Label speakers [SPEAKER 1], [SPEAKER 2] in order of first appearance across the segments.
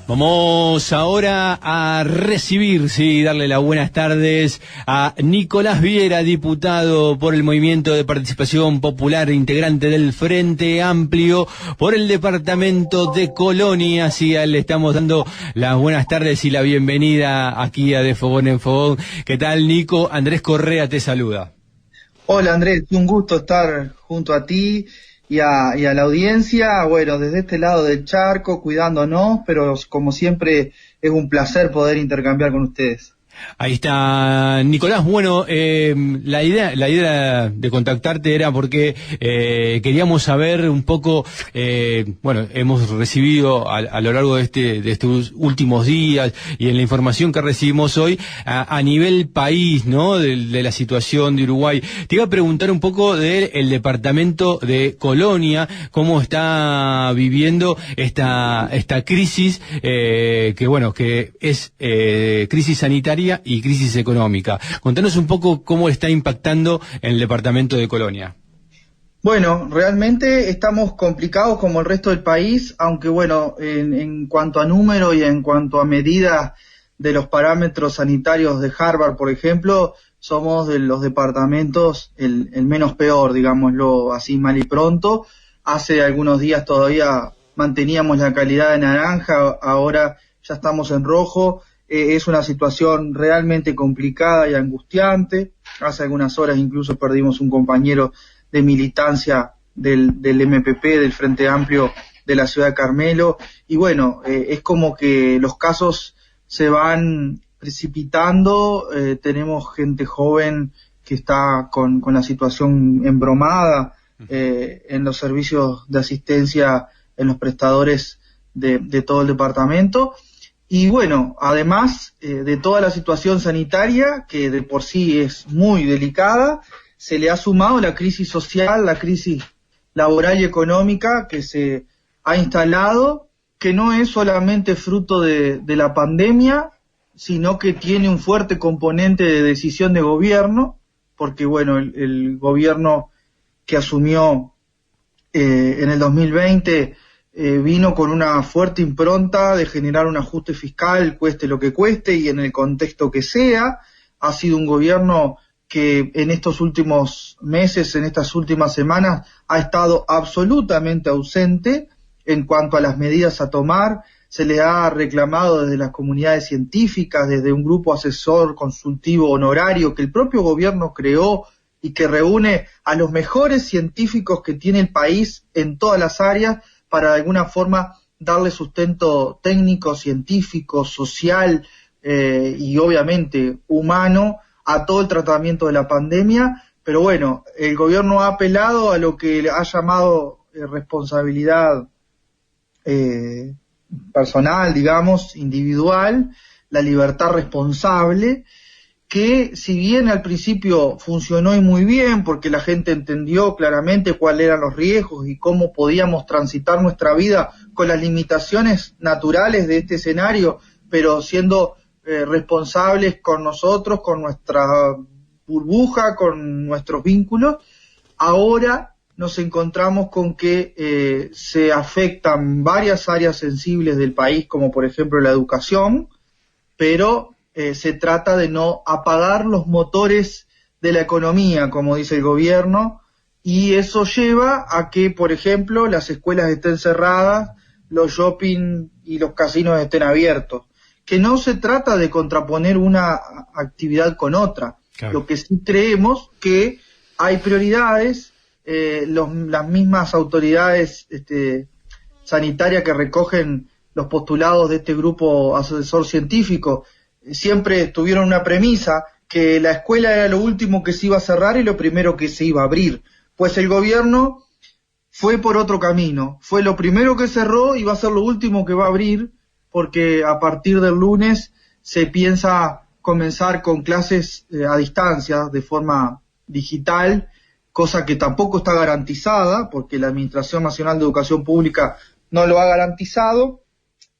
[SPEAKER 1] Vamos ahora a recibir, darle las buenas tardes a Nicolás Viera, diputado por el Movimiento de Participación Popular, integrante del Frente Amplio por el departamento de Colonia. Le estamos dando las buenas tardes y la bienvenida aquí a De Fogón en Fogón. ¿Qué tal, Nico? Andrés Correa te saluda.
[SPEAKER 2] Hola, Andrés, un gusto estar junto a ti y a la audiencia, bueno, desde este lado del charco, cuidándonos, pero como siempre es un placer poder intercambiar con ustedes.
[SPEAKER 1] Ahí está, Nicolás. Bueno, la idea de contactarte era porque queríamos saber un poco, bueno, hemos recibido a lo largo de estos últimos días y en la información que recibimos hoy a nivel país, ¿no? De la situación de Uruguay. Te iba a preguntar un poco del departamento de Colonia, cómo está viviendo esta crisis, que es crisis sanitaria y crisis económica. Contanos un poco cómo está impactando en el departamento de Colonia.
[SPEAKER 2] Bueno, realmente estamos complicados como el resto del país, aunque bueno, en cuanto a número y en cuanto a medidas de los parámetros sanitarios de Harvard, por ejemplo, somos de los departamentos el menos peor, digámoslo así mal y pronto. Hace algunos días todavía manteníamos la calidad de naranja, ahora ya estamos en rojo. Es una situación realmente complicada y angustiante. Hace algunas horas incluso perdimos un compañero de militancia del MPP, del Frente Amplio de la ciudad de Carmelo. Y bueno, es como que los casos se van precipitando. Tenemos gente joven que está con la situación embromada en los servicios de asistencia, en los prestadores de todo el departamento. Y bueno, además de toda la situación sanitaria, que de por sí es muy delicada, se le ha sumado la crisis social, la crisis laboral y económica que se ha instalado, que no es solamente fruto de la pandemia, sino que tiene un fuerte componente de decisión de gobierno, porque bueno, el gobierno que asumió en el 2020 vino con una fuerte impronta de generar un ajuste fiscal, cueste lo que cueste y en el contexto que sea. Ha sido un gobierno que en estos últimos meses, en estas últimas semanas, ha estado absolutamente ausente en cuanto a las medidas a tomar. Se le ha reclamado desde las comunidades científicas, desde un grupo asesor consultivo honorario que el propio gobierno creó y que reúne a los mejores científicos que tiene el país en todas las áreas, para de alguna forma darle sustento técnico, científico, social y obviamente humano a todo el tratamiento de la pandemia. Pero bueno, el gobierno ha apelado a lo que ha llamado responsabilidad personal, digamos, individual, la libertad responsable, que si bien al principio funcionó y muy bien, porque la gente entendió claramente cuáles eran los riesgos y cómo podíamos transitar nuestra vida con las limitaciones naturales de este escenario, pero siendo responsables con nosotros, con nuestra burbuja, con nuestros vínculos, ahora nos encontramos con que se afectan varias áreas sensibles del país, como por ejemplo la educación, pero se trata de no apagar los motores de la economía, como dice el gobierno, y eso lleva a que, por ejemplo, las escuelas estén cerradas, los shopping y los casinos estén abiertos. Que no se trata de contraponer una actividad con otra. Claro. Lo que sí creemos que hay prioridades, las mismas autoridades sanitarias que recogen los postulados de este grupo asesor científico siempre tuvieron una premisa, que la escuela era lo último que se iba a cerrar y lo primero que se iba a abrir. Pues el gobierno fue por otro camino, fue lo primero que cerró y va a ser lo último que va a abrir, porque a partir del lunes se piensa comenzar con clases a distancia, de forma digital, cosa que tampoco está garantizada, porque la Administración Nacional de Educación Pública no lo ha garantizado,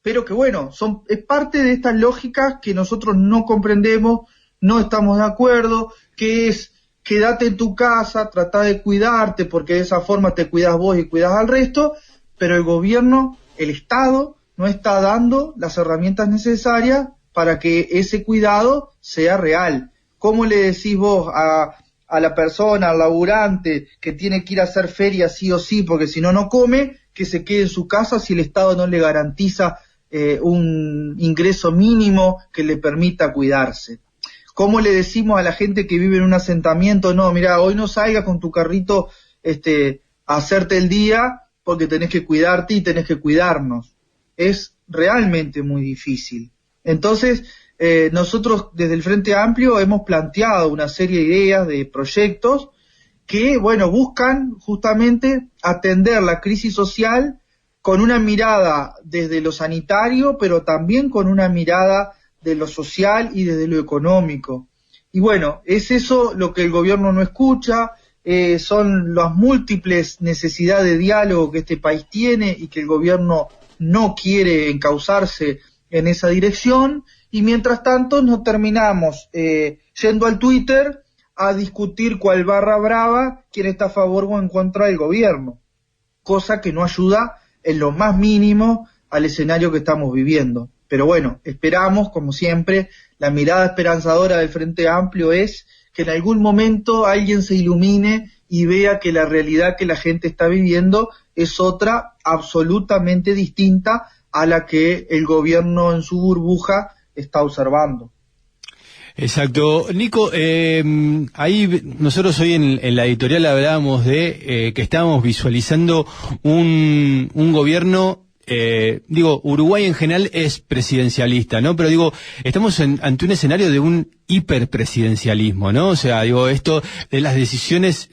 [SPEAKER 2] pero que bueno, es parte de estas lógicas que nosotros no comprendemos, no estamos de acuerdo, que es quédate en tu casa, trata de cuidarte, porque de esa forma te cuidas vos y cuidas al resto, pero el gobierno, el Estado, no está dando las herramientas necesarias para que ese cuidado sea real. ¿Cómo le decís vos a la persona, al laburante, que tiene que ir a hacer feria sí o sí, porque si no, no come, que se quede en su casa si el Estado no le garantiza un ingreso mínimo que le permita cuidarse? ¿Cómo le decimos a la gente que vive en un asentamiento, no, mira, hoy no salgas con tu carrito a hacerte el día porque tenés que cuidarte y tenés que cuidarnos? Es realmente muy difícil. Entonces, nosotros desde el Frente Amplio hemos planteado una serie de ideas, de proyectos que, bueno, buscan justamente atender la crisis social con una mirada desde lo sanitario, pero también con una mirada de lo social y desde lo económico. Y bueno, es eso lo que el gobierno no escucha, son las múltiples necesidades de diálogo que este país tiene y que el gobierno no quiere encauzarse en esa dirección, y mientras tanto nos terminamos yendo al Twitter a discutir cuál barra brava quién está a favor o en contra del gobierno, cosa que no ayuda en lo más mínimo al escenario que estamos viviendo. Pero bueno, esperamos, como siempre, la mirada esperanzadora del Frente Amplio es que en algún momento alguien se ilumine y vea que la realidad que la gente está viviendo es otra absolutamente distinta a la que el gobierno en su burbuja está observando.
[SPEAKER 1] Exacto. Nico, ahí nosotros hoy en la editorial hablábamos de que estábamos visualizando un gobierno. Uruguay en general es presidencialista, ¿no? Pero estamos ante un escenario de un hiperpresidencialismo, ¿no? O sea, esto de las decisiones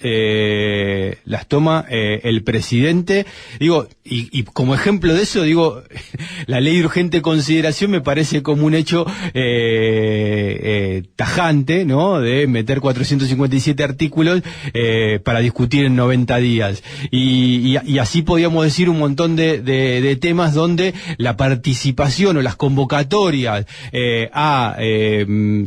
[SPEAKER 1] las toma el presidente, y como ejemplo de eso, la ley de urgente consideración me parece como un hecho tajante, ¿no? De meter 457 artículos para discutir en 90 días. Y así podíamos decir un montón de temas donde la participación o las convocatorias a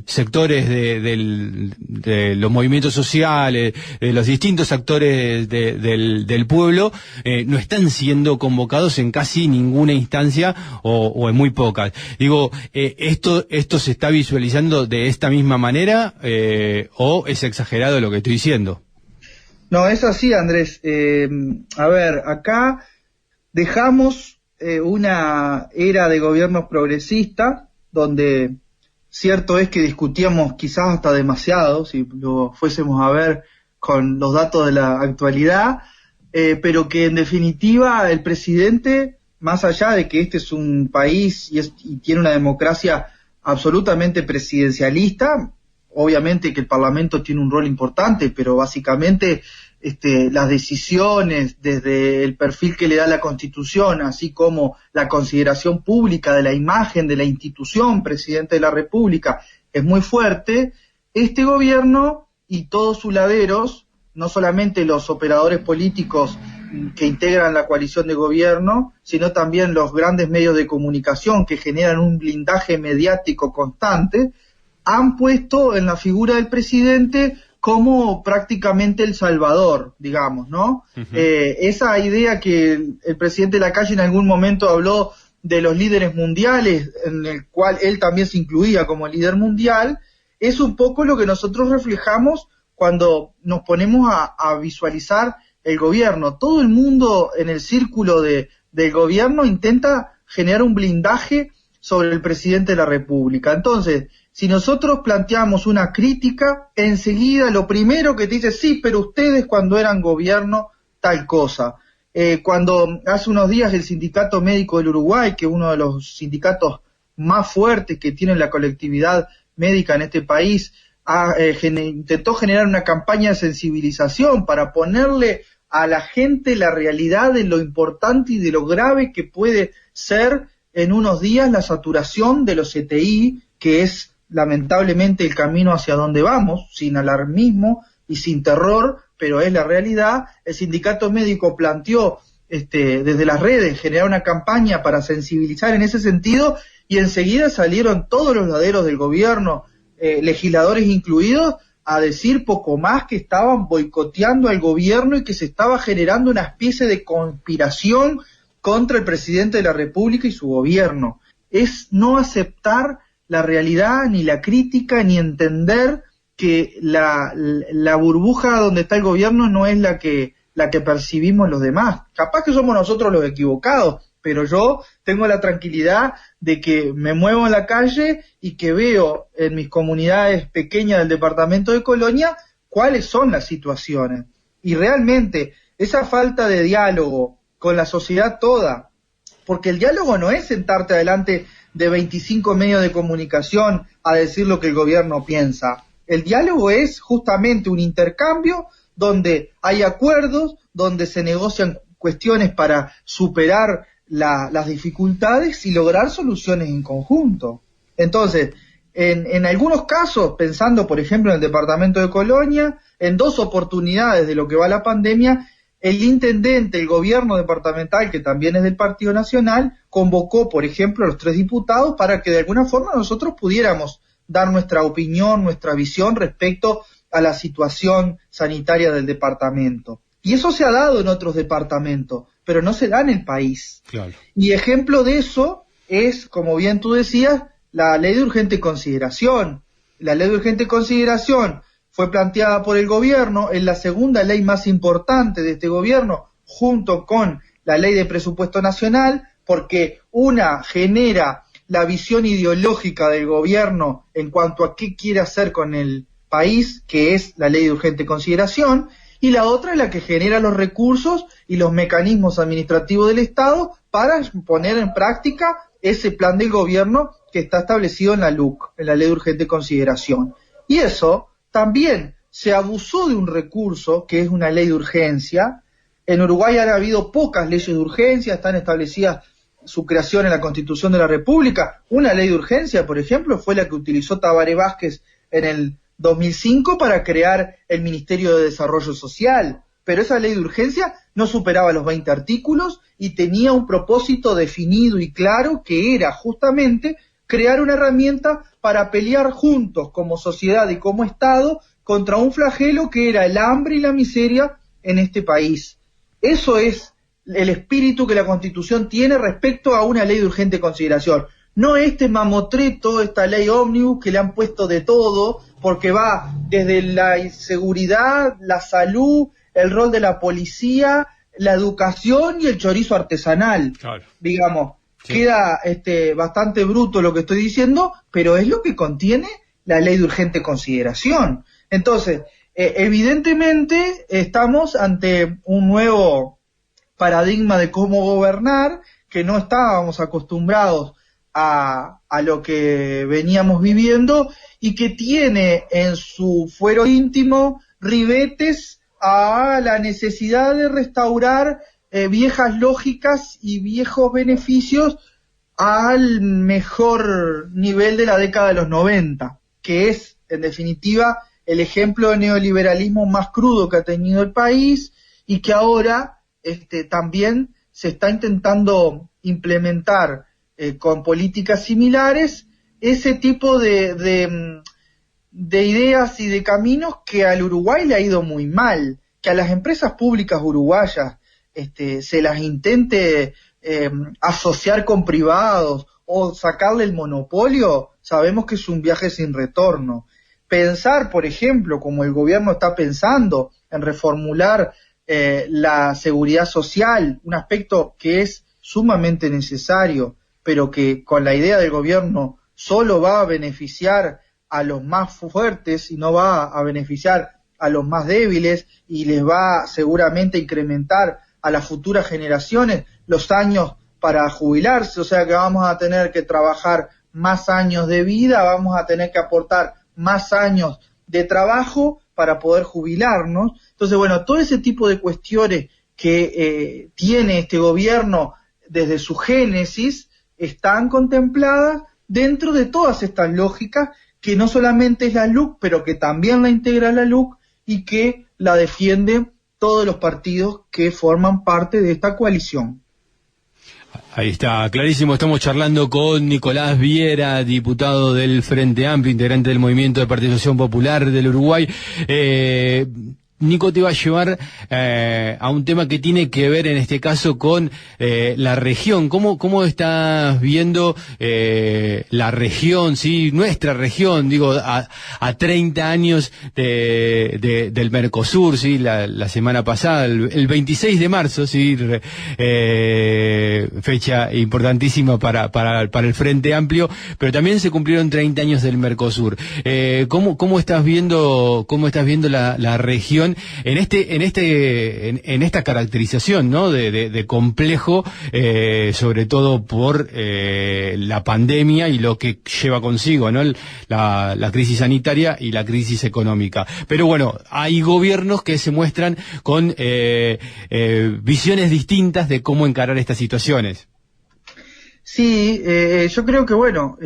[SPEAKER 1] sectores de los movimientos sociales, de los distintos actores del pueblo, no están siendo convocados en casi ninguna instancia o en muy pocas. ¿Esto se está visualizando de esta misma manera o es exagerado lo que estoy diciendo?
[SPEAKER 2] No, es así, Andrés. A ver, acá dejamos una era de gobiernos progresistas donde cierto es que discutíamos quizás hasta demasiado, si lo fuésemos a ver con los datos de la actualidad, pero que en definitiva el presidente, más allá de que este es un país y tiene una democracia absolutamente presidencialista, obviamente que el Parlamento tiene un rol importante, pero básicamente las decisiones desde el perfil que le da la Constitución, así como la consideración pública de la imagen de la institución Presidente de la República, es muy fuerte. Este gobierno y todos sus laderos, no solamente los operadores políticos que integran la coalición de gobierno, sino también los grandes medios de comunicación que generan un blindaje mediático constante, han puesto en la figura del presidente como prácticamente el salvador, digamos, ¿no? Uh-huh. Esa idea que el presidente Lacalle en algún momento habló de los líderes mundiales, en el cual él también se incluía como líder mundial, es un poco lo que nosotros reflejamos cuando nos ponemos a visualizar el gobierno. Todo el mundo en el círculo del gobierno intenta generar un blindaje sobre el presidente de la República. Entonces, si nosotros planteamos una crítica, enseguida lo primero que te dice, sí, pero ustedes cuando eran gobierno, tal cosa. Cuando hace unos días el Sindicato Médico del Uruguay, que es uno de los sindicatos más fuertes que tiene la colectividad médica en este país, intentó generar una campaña de sensibilización para ponerle a la gente la realidad de lo importante y de lo grave que puede ser en unos días la saturación de los CTI, que es lamentablemente el camino hacia donde vamos, sin alarmismo y sin terror, pero es la realidad. El sindicato médico planteó desde las redes generar una campaña para sensibilizar en ese sentido, y enseguida salieron todos los laderos del gobierno, legisladores incluidos, a decir poco más que estaban boicoteando al gobierno y que se estaba generando una especie de conspiración contra el presidente de la República y su gobierno. Es no aceptar la realidad, ni la crítica, ni entender que la burbuja donde está el gobierno no es la que percibimos los demás. Capaz que somos nosotros los equivocados, pero yo tengo la tranquilidad de que me muevo en la calle y que veo en mis comunidades pequeñas del departamento de Colonia cuáles son las situaciones. Y realmente esa falta de diálogo con la sociedad toda, porque el diálogo no es sentarte adelante de 25 medios de comunicación a decir lo que el gobierno piensa. El diálogo es justamente un intercambio donde hay acuerdos, donde se negocian cuestiones para superar las dificultades y lograr soluciones en conjunto. Entonces, en algunos casos, pensando por ejemplo en el departamento de Colonia, en 2 oportunidades de lo que va la pandemia, el intendente, el gobierno departamental, que también es del Partido Nacional, convocó, por ejemplo, a los 3 diputados para que de alguna forma nosotros pudiéramos dar nuestra opinión, nuestra visión respecto a la situación sanitaria del departamento. Y eso se ha dado en otros departamentos, pero no se da en el país.
[SPEAKER 1] Claro.
[SPEAKER 2] Y ejemplo de eso es, como bien tú decías, la ley de urgente consideración. La ley de urgente consideración fue planteada por el gobierno, es la segunda ley más importante de este gobierno, junto con la ley de presupuesto nacional, porque una genera la visión ideológica del gobierno en cuanto a qué quiere hacer con el país, que es la ley de urgente consideración, y la otra es la que genera los recursos y los mecanismos administrativos del Estado para poner en práctica ese plan del gobierno que está establecido en la LUC, en la ley de urgente consideración. Y eso también se abusó de un recurso que es una ley de urgencia. En Uruguay han habido pocas leyes de urgencia, están establecidas su creación en la Constitución de la República. Una ley de urgencia, por ejemplo, fue la que utilizó Tabaré Vázquez en el 2005 para crear el Ministerio de Desarrollo Social. Pero esa ley de urgencia no superaba los 20 artículos y tenía un propósito definido y claro, que era justamente crear una herramienta para pelear juntos como sociedad y como Estado contra un flagelo que era el hambre y la miseria en este país. Eso es el espíritu que la Constitución tiene respecto a una ley de urgente consideración. No este mamotreto, esta ley ómnibus que le han puesto de todo, porque va desde la inseguridad, la salud, el rol de la policía, la educación y el chorizo artesanal. Claro. Digamos, sí. Queda bastante bruto lo que estoy diciendo, pero es lo que contiene la ley de urgente consideración. Entonces, evidentemente estamos ante un nuevo paradigma de cómo gobernar, que no estábamos acostumbrados a lo que veníamos viviendo y que tiene en su fuero íntimo ribetes a la necesidad de restaurar viejas lógicas y viejos beneficios al mejor nivel de la década de los 90, que es, en definitiva, el ejemplo de neoliberalismo más crudo que ha tenido el país y que ahora también se está intentando implementar con políticas similares ese tipo de ideas y de caminos que al Uruguay le ha ido muy mal, que a las empresas públicas uruguayas se las intente asociar con privados o sacarle el monopolio, sabemos que es un viaje sin retorno. Pensar, por ejemplo, como el gobierno está pensando en reformular la seguridad social, un aspecto que es sumamente necesario, pero que con la idea del gobierno solo va a beneficiar a los más fuertes y no va a beneficiar a los más débiles y les va seguramente a incrementar a las futuras generaciones los años para jubilarse, o sea que vamos a tener que trabajar más años de vida, vamos a tener que aportar más años de trabajo para poder jubilarnos. Entonces, bueno, todo ese tipo de cuestiones que tiene este gobierno desde su génesis están contempladas dentro de todas estas lógicas que no solamente es la LUC, pero que también la integra la LUC y que la defienden todos los partidos que forman parte de esta coalición.
[SPEAKER 1] Ahí está, clarísimo. Estamos charlando con Nicolás Viera, diputado del Frente Amplio, integrante del Movimiento de Participación Popular del Uruguay. Nico, te va a llevar a un tema que tiene que ver en este caso con la región. ¿Cómo estás viendo la región, sí, nuestra región, digo, a 30 años del Mercosur, sí, la semana pasada, el 26 de marzo, sí, fecha importantísima para el Frente Amplio, pero también se cumplieron 30 años del Mercosur. ¿Cómo estás viendo la región en esta caracterización, ¿no? de complejo, sobre todo por la pandemia y lo que lleva consigo, ¿no? La crisis sanitaria y la crisis económica. Pero bueno, hay gobiernos que se muestran con visiones distintas de cómo encarar estas situaciones.
[SPEAKER 2] Sí, yo creo que bueno,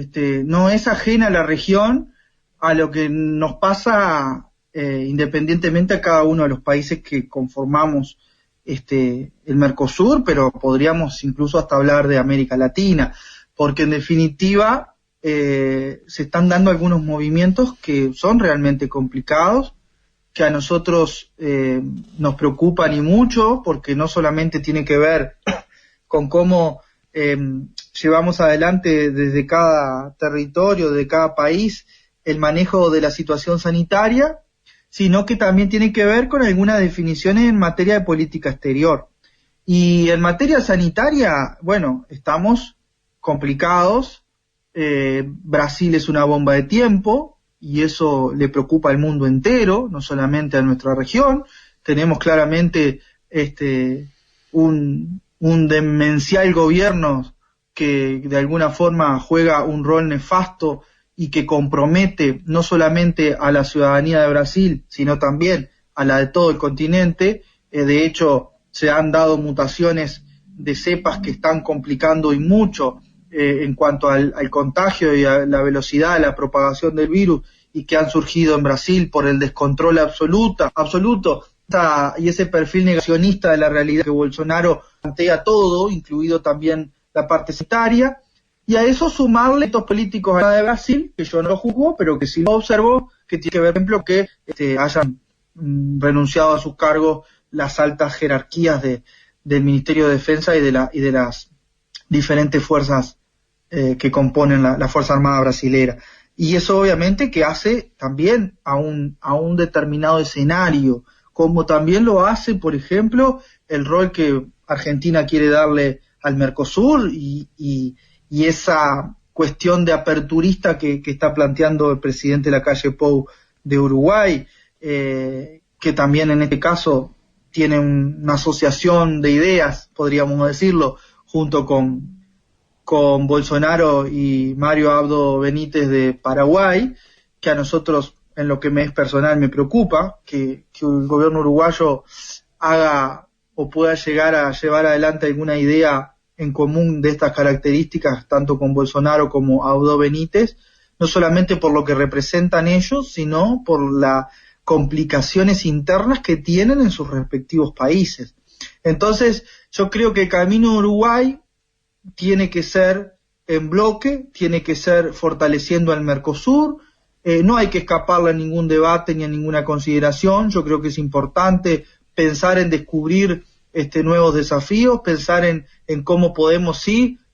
[SPEAKER 2] no es ajena a la región a lo que nos pasa independientemente a cada uno de los países que conformamos el Mercosur, pero podríamos incluso hasta hablar de América Latina, porque en definitiva se están dando algunos movimientos que son realmente complicados, que a nosotros nos preocupan y mucho, porque no solamente tiene que ver con cómo llevamos adelante desde cada territorio, de cada país, el manejo de la situación sanitaria, sino que también tiene que ver con algunas definiciones en materia de política exterior. Y en materia sanitaria, bueno, estamos complicados. Brasil es una bomba de tiempo y eso le preocupa al mundo entero, no solamente a nuestra región. Tenemos claramente un demencial gobierno que de alguna forma juega un rol nefasto y que compromete no solamente a la ciudadanía de Brasil, sino también a la de todo el continente. De hecho, se han dado mutaciones de cepas que están complicando y mucho en cuanto al contagio y a la velocidad de la propagación del virus, y que han surgido en Brasil por el descontrol absoluto, y ese perfil negacionista de la realidad que Bolsonaro plantea todo, incluido también la parte sanitaria. Y a eso sumarle estos políticos de Brasil, que yo no lo juzgo, pero que sí lo observo, que tiene que ver, por ejemplo, que hayan renunciado a sus cargos las altas jerarquías del Ministerio de Defensa y de las diferentes fuerzas que componen la Fuerza Armada Brasilera. Y eso obviamente que hace también a un determinado escenario, como también lo hace, por ejemplo, el rol que Argentina quiere darle al Mercosur y esa cuestión de aperturista que está planteando el presidente Lacalle Pou de Uruguay, que también en este caso tiene una asociación de ideas, podríamos decirlo, junto con Bolsonaro y Mario Abdo Benítez de Paraguay, que a nosotros, en lo que me es personal, me preocupa, que el gobierno uruguayo haga o pueda llegar a llevar adelante alguna idea en común de estas características, tanto con Bolsonaro como Abdo Benítez, no solamente por lo que representan ellos, sino por las complicaciones internas que tienen en sus respectivos países. Entonces, yo creo que el camino de Uruguay tiene que ser en bloque, tiene que ser fortaleciendo al Mercosur. No hay que escaparle a ningún debate ni a ninguna consideración. Yo creo que es importante pensar en descubrir nuevos desafíos, pensar en cómo podemos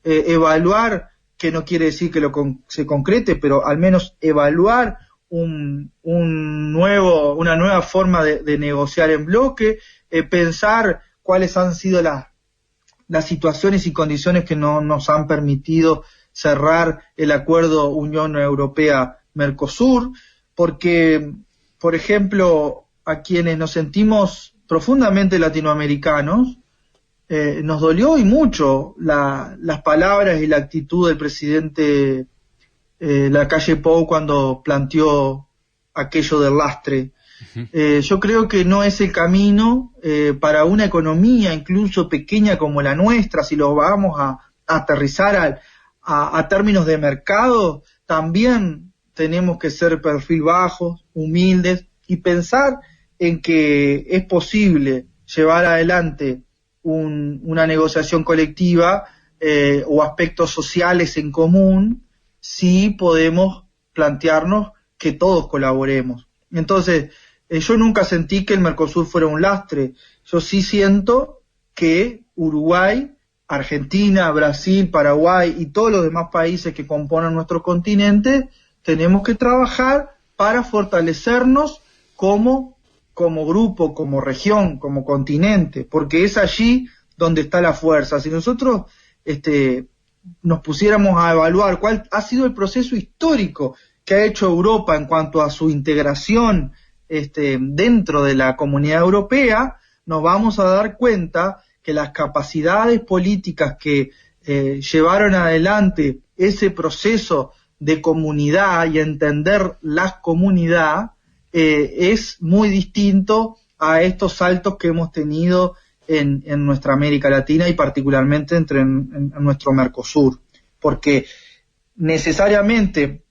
[SPEAKER 2] evaluar, que no quiere decir que se concrete, pero al menos evaluar una nueva forma de negociar en bloque, pensar cuáles han sido las situaciones y condiciones que no nos han permitido cerrar el acuerdo Unión Europea-Mercosur, porque, por ejemplo, a quienes nos sentimos profundamente latinoamericanos, nos dolió y mucho las palabras y la actitud del presidente Lacalle Pou cuando planteó aquello del lastre. Yo creo que no es el camino para una economía incluso pequeña como la nuestra. Si lo vamos a aterrizar a términos de mercado, también tenemos que ser perfil bajos, humildes, y pensar en que es posible llevar adelante una negociación colectiva o aspectos sociales en común si podemos plantearnos que todos colaboremos. Entonces, yo nunca sentí que el Mercosur fuera un lastre. Yo sí siento que Uruguay, Argentina, Brasil, Paraguay y todos los demás países que componen nuestro continente, tenemos que trabajar para fortalecernos como grupo, como región, como continente, porque es allí donde está la fuerza. Si nosotros nos pusiéramos a evaluar cuál ha sido el proceso histórico que ha hecho Europa en cuanto a su integración dentro de la Comunidad Europea, nos vamos a dar cuenta que las capacidades políticas que llevaron adelante ese proceso de comunidad y entender la comunidad es muy distinto a estos saltos que hemos tenido en nuestra América Latina y particularmente en nuestro Mercosur, porque necesariamente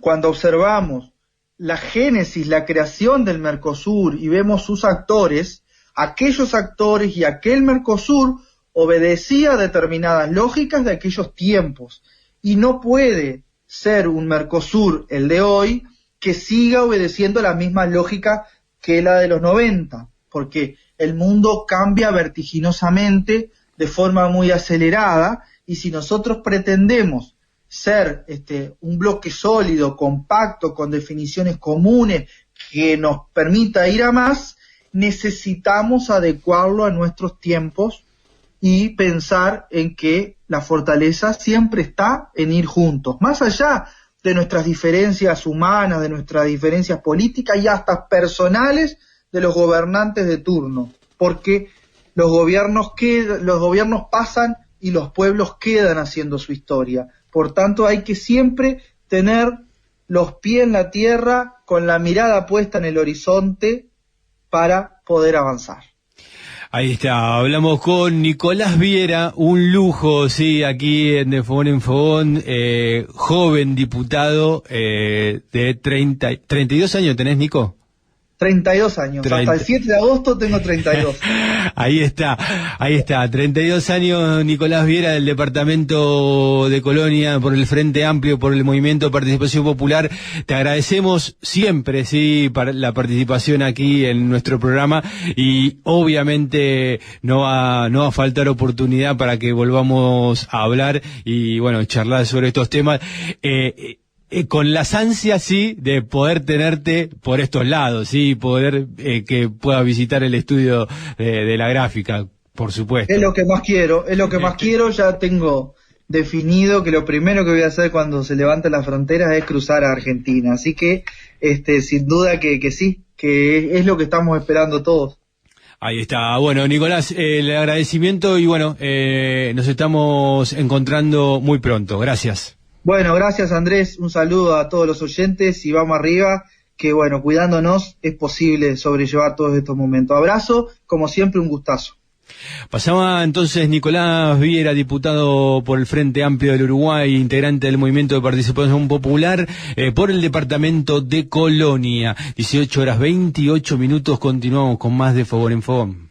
[SPEAKER 2] cuando observamos la génesis, la creación del Mercosur y vemos sus actores, aquellos actores y aquel Mercosur obedecía determinadas lógicas de aquellos tiempos, y no puede ser un Mercosur, el de hoy, que siga obedeciendo la misma lógica que la de los 90, porque el mundo cambia vertiginosamente, de forma muy acelerada, y si nosotros pretendemos ser un bloque sólido, compacto, con definiciones comunes, que nos permita ir a más, necesitamos adecuarlo a nuestros tiempos y pensar en que la fortaleza siempre está en ir juntos, más allá de nuestras diferencias humanas, de nuestras diferencias políticas y hasta personales de los gobernantes de turno, porque los gobiernos pasan y los pueblos quedan haciendo su historia. Por tanto, hay que siempre tener los pies en la tierra, con la mirada puesta en el horizonte para poder avanzar.
[SPEAKER 1] Ahí está, hablamos con Nicolás Viera, un lujo, sí, aquí en De Fogón en Fogón, joven diputado de 32 años, ¿tenés, Nico?
[SPEAKER 2] 32 años, hasta el 7 de agosto tengo 32.
[SPEAKER 1] Ahí está, 32 años, Nicolás Viera, del departamento de Colonia, por el Frente Amplio, por el Movimiento de Participación Popular. Te agradecemos siempre, sí, para la participación aquí en nuestro programa, y obviamente no va a faltar oportunidad para que volvamos a hablar y, bueno, charlar sobre estos temas. Con las ansias, sí, de poder tenerte por estos lados, sí, poder que pueda visitar el estudio de la gráfica, por supuesto.
[SPEAKER 2] Es lo que más quiero, ya tengo definido que lo primero que voy a hacer cuando se levanten las fronteras es cruzar a Argentina, así que sin duda que sí, que es lo que estamos esperando todos.
[SPEAKER 1] Ahí está. Bueno, Nicolás, el agradecimiento y bueno, nos estamos encontrando muy pronto. Gracias.
[SPEAKER 2] Bueno, gracias Andrés, un saludo a todos los oyentes y vamos arriba, que bueno, cuidándonos es posible sobrellevar todos estos momentos. Abrazo, como siempre un gustazo.
[SPEAKER 1] Pasaba entonces Nicolás Viera, diputado por el Frente Amplio del Uruguay, integrante del Movimiento de Participación Popular, por el departamento de Colonia. 18:28, continuamos con más de Fogón en Fogón.